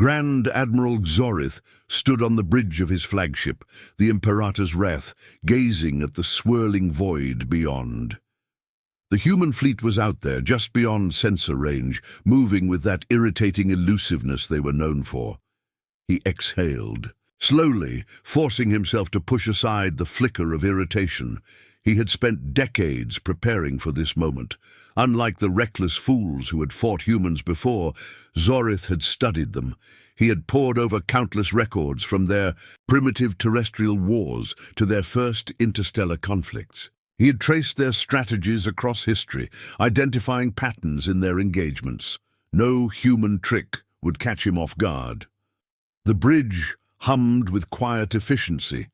Grand Admiral Zorith stood on the bridge of his flagship, the Imperator's Wrath, gazing at the swirling void beyond. The human fleet was out there, just beyond sensor range, moving with that irritating elusiveness they were known for. He exhaled, slowly, forcing himself to push aside the flicker of irritation. He had spent decades preparing for this moment. Unlike the reckless fools who had fought humans before, Zorith had studied them. He had pored over countless records, from their primitive terrestrial wars to their first interstellar conflicts. He had traced their strategies across history, identifying patterns in their engagements. No human trick would catch him off guard. The bridge hummed with quiet efficiency.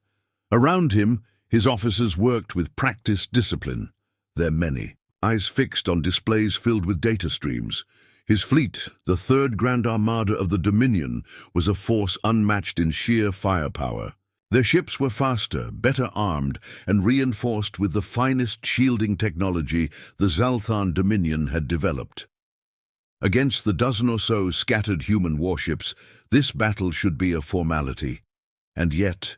Around him, his officers worked with practiced discipline. Their many, eyes fixed on displays filled with data streams. His fleet, the third Grand Armada of the Dominion, was a force unmatched in sheer firepower. Their ships were faster, better armed, and reinforced with the finest shielding technology the Zalthan Dominion had developed. Against the dozen or so scattered human warships, this battle should be a formality. And yet,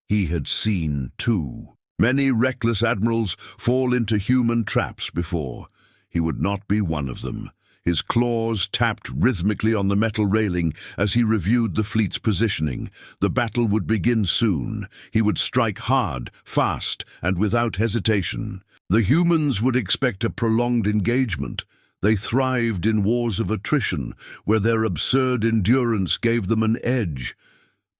he had seen too many reckless admirals fall into human traps before. He would not be one of them. His claws tapped rhythmically on the metal railing as he reviewed the fleet's positioning. The battle would begin soon. He would strike hard, fast, and without hesitation. The humans would expect a prolonged engagement. They thrived in wars of attrition, where their absurd endurance gave them an edge.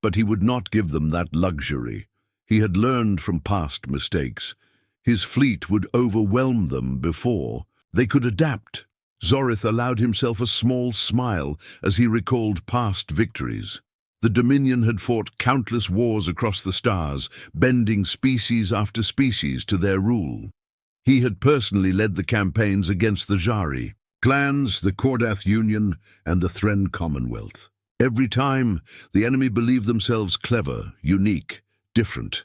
But he would not give them that luxury. He had learned from past mistakes. His fleet would overwhelm them before. They could adapt. Zorith allowed himself a small smile as he recalled past victories. The Dominion had fought countless wars across the stars, bending species after species to their rule. He had personally led the campaigns against the Jari, clans, the Kordath Union, and the Thren Commonwealth. Every time, the enemy believed themselves clever, unique, different.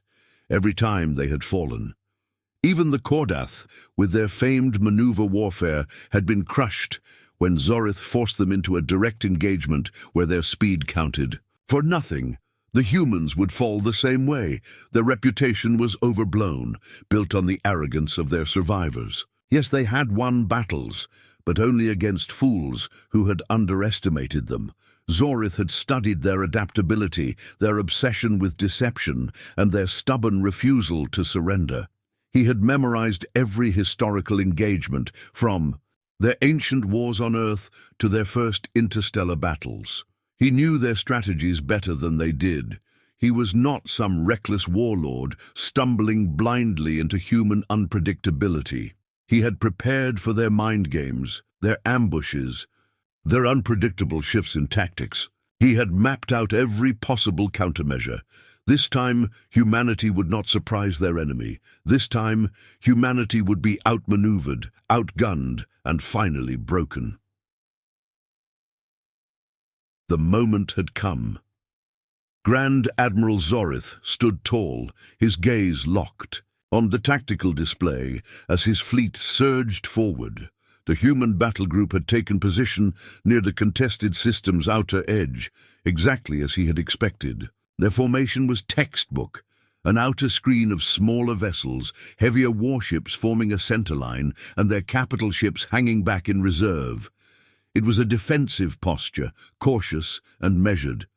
Every time they had fallen. Even the Kordath, with their famed maneuver warfare, had been crushed when Zorith forced them into a direct engagement where their speed counted. For nothing, the humans would fall the same way. Their reputation was overblown, built on the arrogance of their survivors. Yes, they had won battles, but only against fools who had underestimated them. Zorith had studied their adaptability, their obsession with deception, and their stubborn refusal to surrender. He had memorized every historical engagement, from their ancient wars on Earth to their first interstellar battles. He knew their strategies better than they did. He was not some reckless warlord stumbling blindly into human unpredictability. He had prepared for their mind games, their ambushes, their unpredictable shifts in tactics. He had mapped out every possible countermeasure. This time, humanity would not surprise their enemy. This time, humanity would be outmaneuvered, outgunned, and finally broken. The moment had come. Grand Admiral Zorith stood tall, his gaze locked on the tactical display as his fleet surged forward. The human battle group had taken position near the contested system's outer edge, exactly as he had expected. Their formation was textbook, an outer screen of smaller vessels, heavier warships forming a center line, and their capital ships hanging back in reserve. It was a defensive posture, cautious and measured.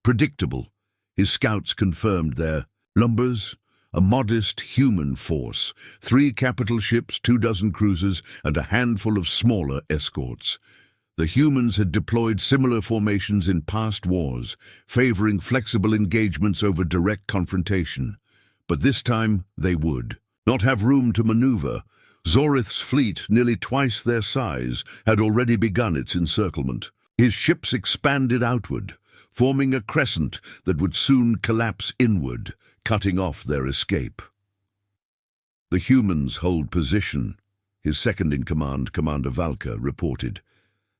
Predictable. His scouts confirmed their numbers, a modest human force, 3 capital ships, 24 cruisers, and a handful of smaller escorts. The humans had deployed similar formations in past wars, favoring flexible engagements over direct confrontation. But this time they would not have room to maneuver. Zorith's fleet, nearly twice their size, had already begun its encirclement. His ships expanded outward, forming a crescent that would soon collapse inward, cutting off their escape. The humans hold position, his second-in-command, Commander Valka, reported.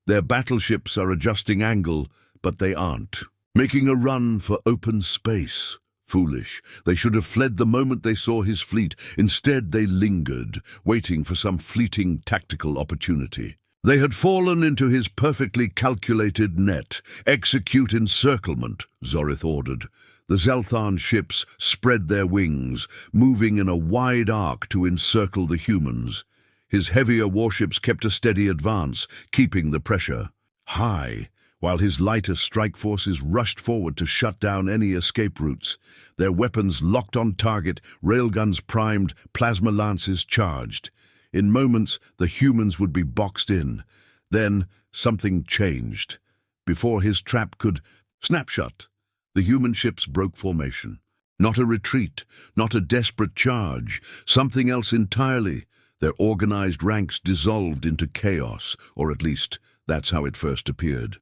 Their battleships are adjusting angle, but they aren't. Making a run for open space. Foolish. They should have fled the moment they saw his fleet. Instead, they lingered, waiting for some fleeting tactical opportunity. They had fallen into his perfectly calculated net. "Execute encirclement," Zorith ordered. The Zelthan ships spread their wings, moving in a wide arc to encircle the humans. His heavier warships kept a steady advance, keeping the pressure high, while his lighter strike forces rushed forward to shut down any escape routes. Their weapons locked on target, railguns primed, plasma lances charged. In moments, the humans would be boxed in. Then, something changed. Before his trap could snap shut, the human ships broke formation. Not a retreat, not a desperate charge, something else entirely. Their organized ranks dissolved into chaos, or at least, that's how it first appeared.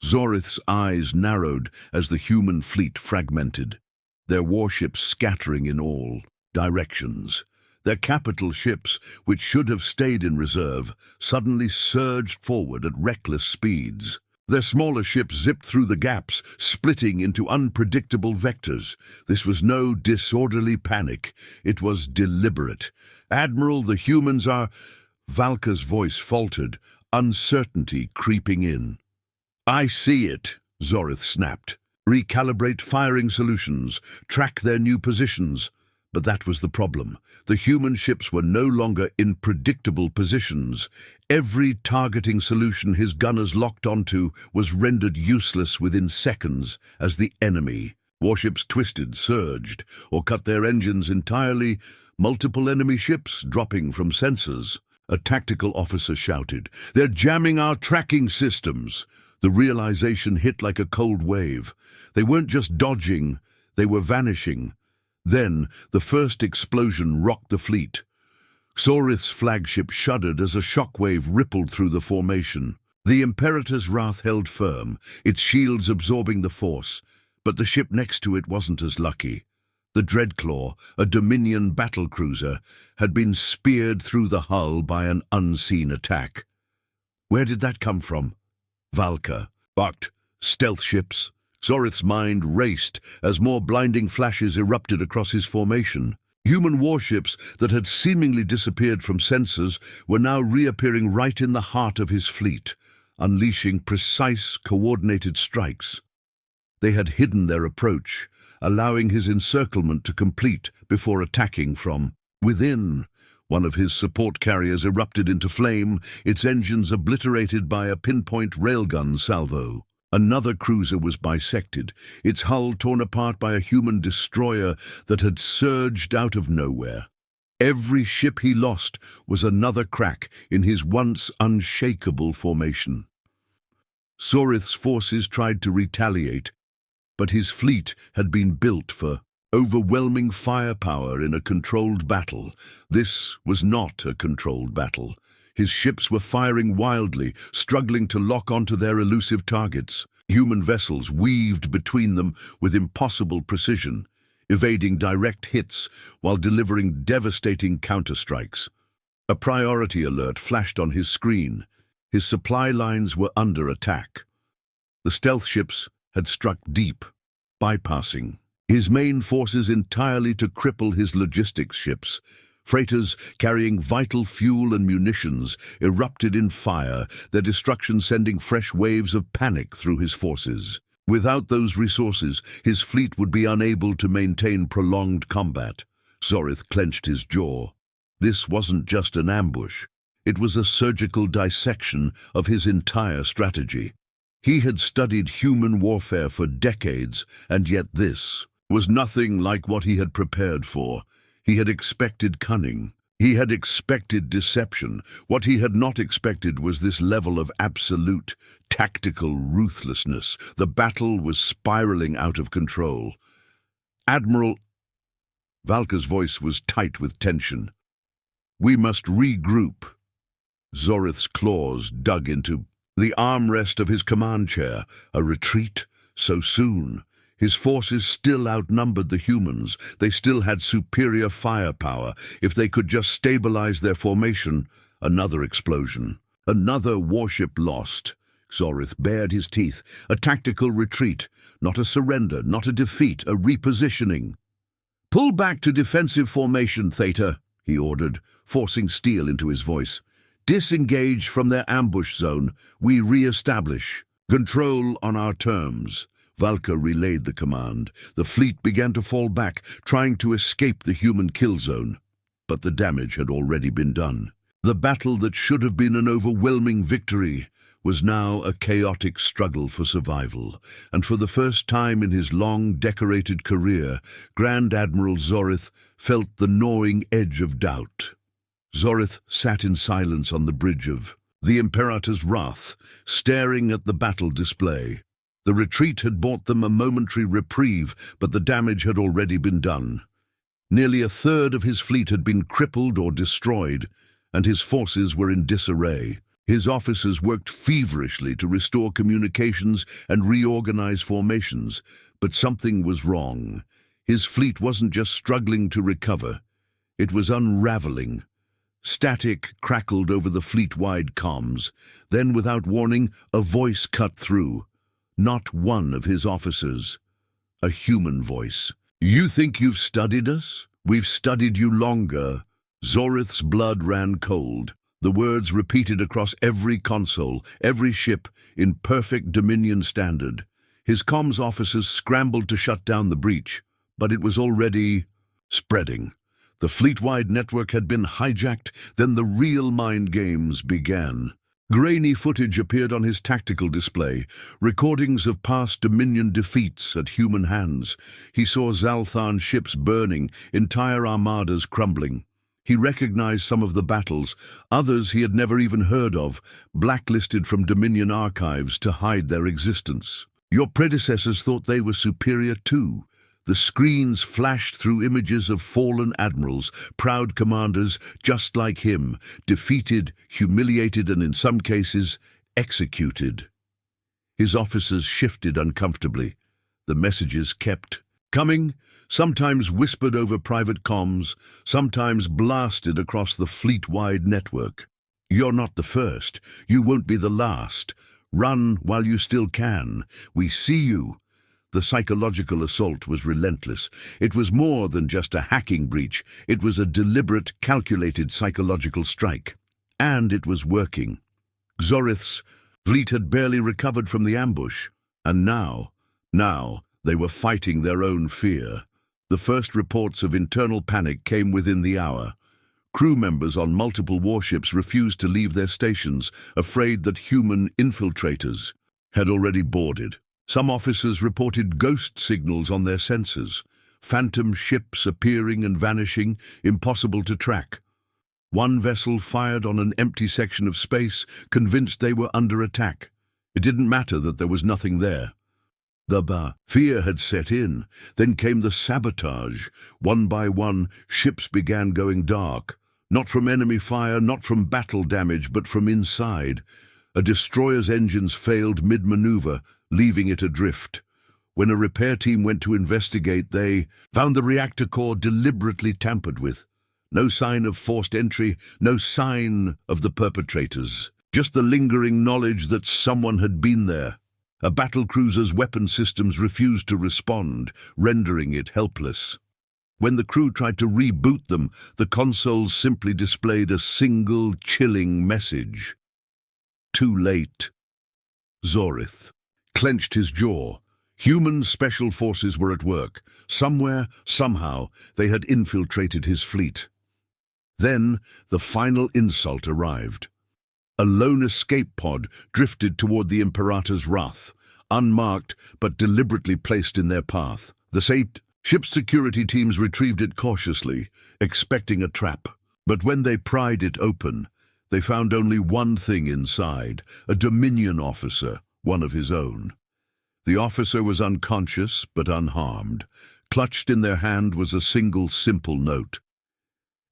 Zorith's eyes narrowed as the human fleet fragmented, their warships scattering in all directions. Their capital ships, which should have stayed in reserve, suddenly surged forward at reckless speeds. Their smaller ships zipped through the gaps, splitting into unpredictable vectors. This was no disorderly panic. It was deliberate. "Admiral, the humans are—" Valka's voice faltered, uncertainty creeping in. "I see it," Zorith snapped. "Recalibrate firing solutions, track their new positions." But that was the problem. The human ships were no longer in predictable positions. Every targeting solution his gunners locked onto was rendered useless within seconds as the enemy. Warships twisted, surged, or cut their engines entirely, multiple enemy ships dropping from sensors. A tactical officer shouted, "They're jamming our tracking systems!" The realization hit like a cold wave. They weren't just dodging, they were vanishing. Then, the first explosion rocked the fleet. Zorith's flagship shuddered as a shockwave rippled through the formation. The Imperator's wrath held firm, its shields absorbing the force, but the ship next to it wasn't as lucky. The Dreadclaw, a Dominion battlecruiser, had been speared through the hull by an unseen attack. Where did that come from? Valka. Barked. Stealth ships. Zorith's mind raced as more blinding flashes erupted across his formation. Human warships that had seemingly disappeared from sensors were now reappearing right in the heart of his fleet, unleashing precise, coordinated strikes. They had hidden their approach, allowing his encirclement to complete before attacking from within. One of his support carriers erupted into flame, its engines obliterated by a pinpoint railgun salvo. Another cruiser was bisected, its hull torn apart by a human destroyer that had surged out of nowhere. Every ship he lost was another crack in his once unshakable formation. Zorith's forces tried to retaliate, but his fleet had been built for overwhelming firepower in a controlled battle. This was not a controlled battle. His ships were firing wildly, struggling to lock onto their elusive targets. Human vessels weaved between them with impossible precision, evading direct hits while delivering devastating counterstrikes. A priority alert flashed on his screen. His supply lines were under attack. The stealth ships had struck deep, bypassing his main forces entirely to cripple his logistics ships. Freighters carrying vital fuel and munitions erupted in fire, their destruction sending fresh waves of panic through his forces. Without those resources, his fleet would be unable to maintain prolonged combat. Zorith clenched his jaw. This wasn't just an ambush. It was a surgical dissection of his entire strategy. He had studied human warfare for decades, and yet this was nothing like what he had prepared for. He had expected cunning. He had expected deception. What he had not expected was this level of absolute, tactical ruthlessness. The battle was spiraling out of control. "Admiral—" Valka's voice was tight with tension. "We must regroup." Zorith's claws dug into the armrest of his command chair. A retreat? So soon? His forces still outnumbered the humans. They still had superior firepower. If they could just stabilize their formation. Another explosion. Another warship lost. Zorith bared his teeth. A tactical retreat. Not a surrender, not a defeat, a repositioning. "Pull back to defensive formation, Theta," he ordered, forcing steel into his voice. Disengage from their ambush zone. We re-establish. Control on our terms. Valka relayed the command. The fleet began to fall back, trying to escape the human kill zone. But the damage had already been done. The battle that should have been an overwhelming victory was now a chaotic struggle for survival, and for the first time in his long, decorated career, Grand Admiral Zorith felt the gnawing edge of doubt. Zorith sat in silence on the bridge of the Imperator's Wrath, staring at the battle display. The retreat had bought them a momentary reprieve, but the damage had already been done. Nearly a third of his fleet had been crippled or destroyed, and his forces were in disarray. His officers worked feverishly to restore communications and reorganize formations, but something was wrong. His fleet wasn't just struggling to recover, it was unraveling. Static crackled over the fleet-wide comms. Then, without warning, a voice cut through. Not one of his officers. A human voice. "You think you've studied us? We've studied you longer." Zorith's blood ran cold. The words repeated across every console, every ship, in perfect Dominion standard. His comms officers scrambled to shut down the breach, but it was already spreading. The fleet-wide network had been hijacked, then the real mind games began. Grainy footage appeared on his tactical display, recordings of past Dominion defeats at human hands. He saw Zalthan ships burning, entire armadas crumbling. He recognized some of the battles, others he had never even heard of, blacklisted from Dominion archives to hide their existence. Your predecessors thought they were superior too. The screens flashed through images of fallen admirals, proud commanders just like him, defeated, humiliated, and in some cases, executed. His officers shifted uncomfortably. The messages kept coming, sometimes whispered over private comms, sometimes blasted across the fleet-wide network. "You're not the first. You won't be the last. Run while you still can. We see you." The psychological assault was relentless. It was more than just a hacking breach. It was a deliberate, calculated psychological strike. And it was working. Zorith's fleet had barely recovered from the ambush. And now they were fighting their own fear. The first reports of internal panic came within the hour. Crew members on multiple warships refused to leave their stations, afraid that human infiltrators had already boarded. Some officers reported ghost signals on their sensors, phantom ships appearing and vanishing, impossible to track. One vessel fired on an empty section of space, convinced they were under attack. It didn't matter that there was nothing there. The fear had set in. Then came the sabotage. One by one, ships began going dark. Not from enemy fire, not from battle damage, but from inside. A destroyer's engines failed mid-maneuver, leaving it adrift. When a repair team went to investigate, they found the reactor core deliberately tampered with. No sign of forced entry, no sign of the perpetrators. Just the lingering knowledge that someone had been there. A battlecruiser's weapon systems refused to respond, rendering it helpless. When the crew tried to reboot them, the consoles simply displayed a single, chilling message. Too late. Zorith clenched his jaw. Human special forces were at work. Somewhere, somehow, they had infiltrated his fleet. Then, the final insult arrived. A lone escape pod drifted toward the Imperator's Wrath, unmarked but deliberately placed in their path. The ship's security teams retrieved it cautiously, expecting a trap. But when they pried it open, they found only one thing inside, a Dominion officer, one of his own. The officer was unconscious but unharmed. Clutched in their hand was a single simple note.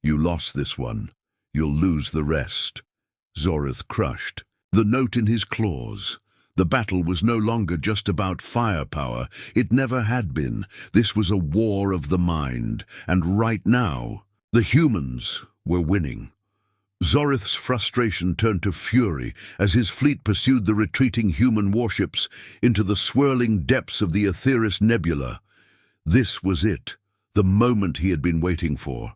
"You lost this one. You'll lose the rest." Zorith crushed. The note in his claws. The battle was no longer just about firepower. It never had been. This was a war of the mind. And right now, the humans were winning. Zorith's frustration turned to fury as his fleet pursued the retreating human warships into the swirling depths of the Aetheris Nebula. This was it, the moment he had been waiting for.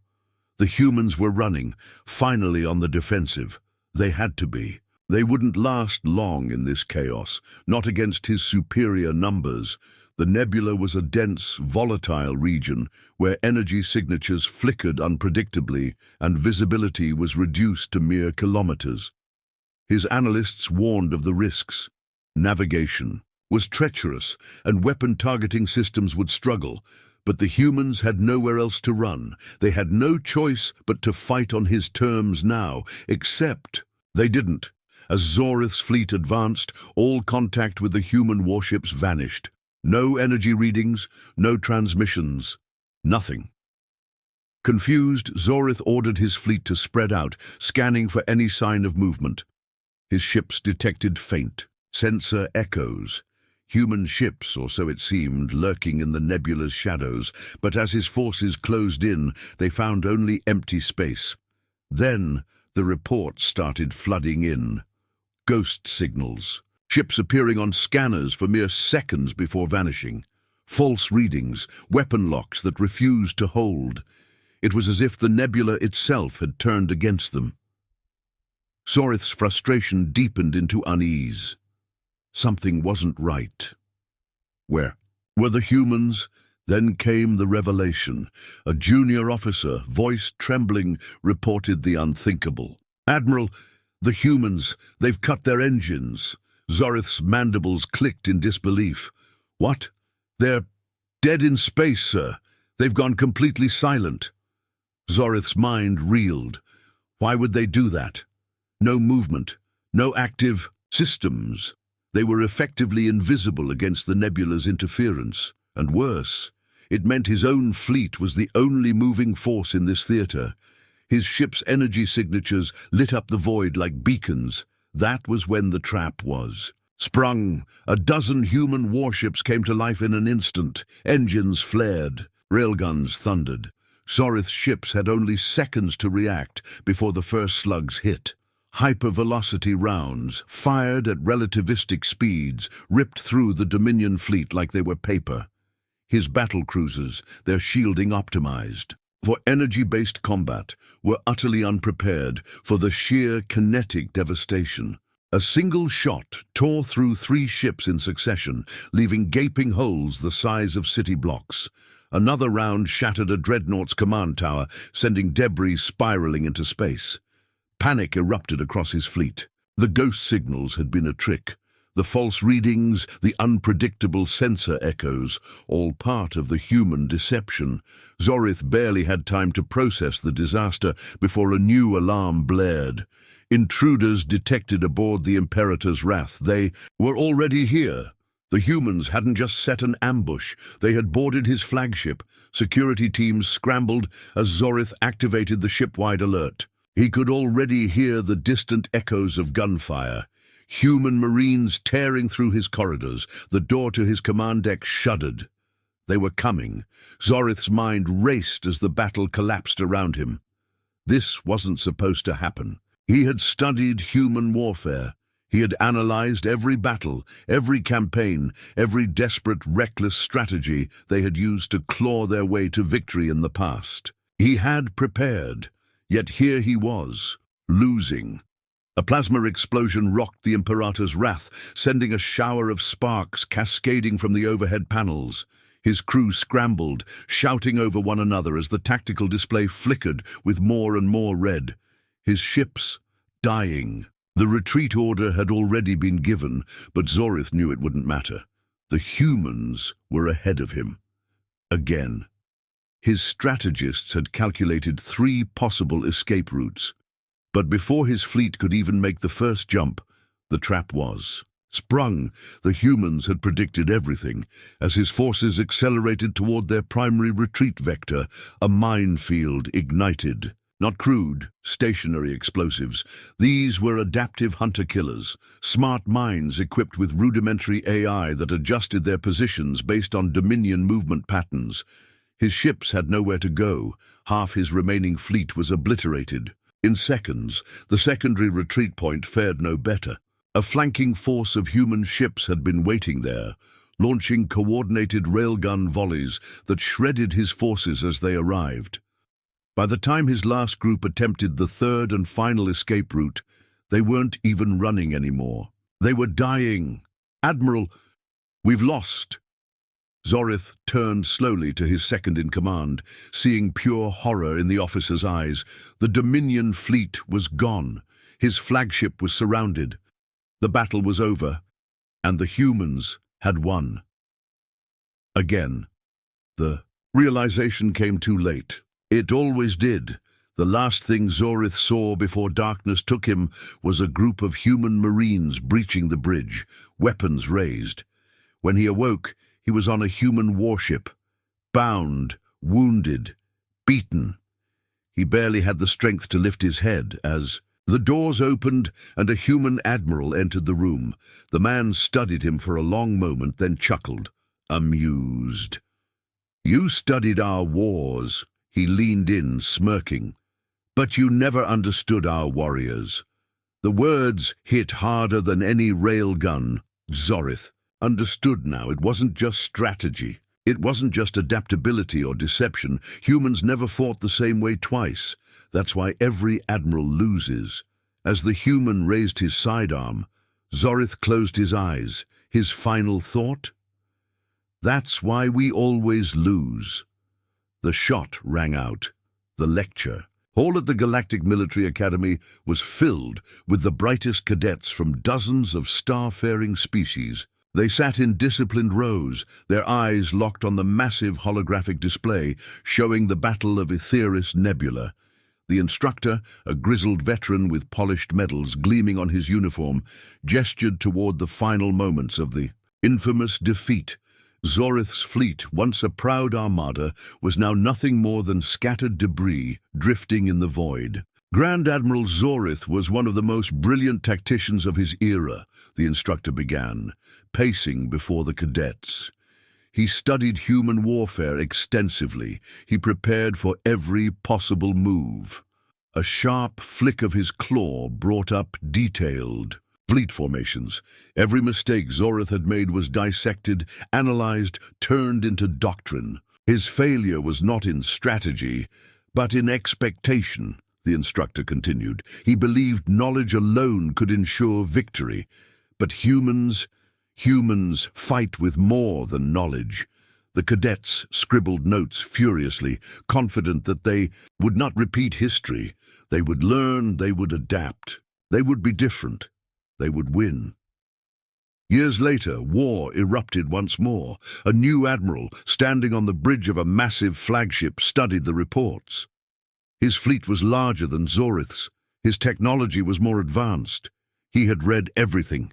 The humans were running, finally on the defensive. They had to be. They wouldn't last long in this chaos, not against his superior numbers. The nebula was a dense, volatile region where energy signatures flickered unpredictably and visibility was reduced to mere kilometers. His analysts warned of the risks. Navigation was treacherous and weapon targeting systems would struggle, but the humans had nowhere else to run. They had no choice but to fight on his terms now, except they didn't. As Zorith's fleet advanced, all contact with the human warships vanished. No energy readings, no transmissions, nothing. Confused, Zorith ordered his fleet to spread out, scanning for any sign of movement. His ships detected faint, sensor echoes. Human ships, or so it seemed, lurking in the nebula's shadows, but as his forces closed in, they found only empty space. Then the reports started flooding in. Ghost signals. Ships appearing on scanners for mere seconds before vanishing. False readings, weapon locks that refused to hold. It was as if the nebula itself had turned against them. Zorith's frustration deepened into unease. Something wasn't right. Where were the humans? Then came the revelation. A junior officer, voice trembling, reported the unthinkable. "Admiral, the humans, they've cut their engines." Zorith's mandibles clicked in disbelief. "What? They're dead in space, sir. They've gone completely silent." Zorith's mind reeled. Why would they do that? No movement, no active systems. They were effectively invisible against the nebula's interference. And worse, it meant his own fleet was the only moving force in this theater. His ship's energy signatures lit up the void like beacons. That was when the trap was. Sprung, a dozen human warships came to life in an instant. Engines flared, railguns thundered. Zorith's ships had only seconds to react before the first slugs hit. Hypervelocity rounds, fired at relativistic speeds, ripped through the Dominion fleet like they were paper. His battle cruisers, their shielding optimized for energy-based combat, were utterly unprepared for the sheer kinetic devastation. A single shot tore through 3 ships in succession, leaving gaping holes the size of city blocks. Another round shattered a dreadnought's command tower, sending debris spiraling into space. Panic erupted across his fleet. The ghost signals had been a trick. The false readings, the unpredictable sensor echoes, all part of the human deception. Zorith barely had time to process the disaster before a new alarm blared. Intruders detected aboard the Imperator's Wrath. They were already here. The humans hadn't just set an ambush. They had boarded his flagship. Security teams scrambled as Zorith activated the ship-wide alert. He could already hear the distant echoes of gunfire. Human marines tearing through his corridors. The door to his command deck shuddered. They were coming. Zorith's mind raced as the battle collapsed around him. This wasn't supposed to happen. He had studied human warfare. He had analyzed every battle, every campaign, every desperate, reckless strategy they had used to claw their way to victory in the past. He had prepared, yet here he was, losing. A plasma explosion rocked the Imperator's Wrath, sending a shower of sparks cascading from the overhead panels. His crew scrambled, shouting over one another as the tactical display flickered with more and more red. His ships dying. The retreat order had already been given, but Zorith knew it wouldn't matter. The humans were ahead of him. Again. His strategists had calculated 3 possible escape routes. But before his fleet could even make the first jump, the trap was sprung. The humans had predicted everything. As his forces accelerated toward their primary retreat vector, a minefield ignited. Not crude, stationary explosives. These were adaptive hunter-killers, smart mines equipped with rudimentary AI that adjusted their positions based on Dominion movement patterns. His ships had nowhere to go. Half his remaining fleet was obliterated. In seconds, the secondary retreat point fared no better. A flanking force of human ships had been waiting there, launching coordinated railgun volleys that shredded his forces as they arrived. By the time his last group attempted the third and final escape route, They weren't even running anymore. They were dying. "Admiral, we've lost." Zorith turned slowly to his second-in-command, seeing pure horror in the officer's eyes. The Dominion fleet was gone. His flagship was surrounded. The battle was over, and the humans had won. Again, the realization came too late. It always did. The last thing Zorith saw before darkness took him was a group of human marines breaching the bridge, weapons raised. When he awoke, he was on a human warship, bound, wounded, beaten. He barely had the strength to lift his head as the doors opened and a human admiral entered the room. The man studied him for a long moment, then chuckled, amused. "You studied our wars." He leaned in, smirking. "But you never understood our warriors." The words hit harder than any railgun. Zorith understood now. It wasn't just strategy. It wasn't just adaptability or deception. Humans never fought the same way twice. That's why every admiral loses. As the human raised his sidearm, Zorith closed his eyes. His final thought? "That's why we always lose." The shot rang out. The lecture. All at the Galactic Military Academy was filled with the brightest cadets from dozens of star-faring species. They sat in disciplined rows, their eyes locked on the massive holographic display showing the Battle of Aetheris Nebula. The instructor, a grizzled veteran with polished medals gleaming on his uniform, gestured toward the final moments of the infamous defeat. Zorith's fleet, once a proud armada, was now nothing more than scattered debris drifting in the void. Grand Admiral Zorith was one of the most brilliant tacticians of his era, the instructor began, pacing before the cadets. He studied human warfare extensively. He prepared for every possible move. A sharp flick of his claw brought up detailed fleet formations. Every mistake Zorith had made was dissected, analyzed, turned into doctrine. His failure was not in strategy, but in expectation, the instructor continued. He believed knowledge alone could ensure victory. But humans fight with more than knowledge. The cadets scribbled notes furiously, confident that they would not repeat history. They would learn, they would adapt. They would be different. They would win. Years later, war erupted once more. A new admiral, standing on the bridge of a massive flagship, studied the reports. His fleet was larger than Zorith's. His technology was more advanced. He had read everything.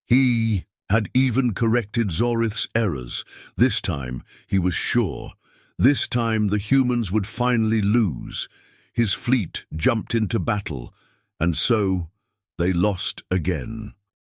He had even corrected Zorith's errors. This time, he was sure. This time, the humans would finally lose. His fleet jumped into battle, and so they lost again.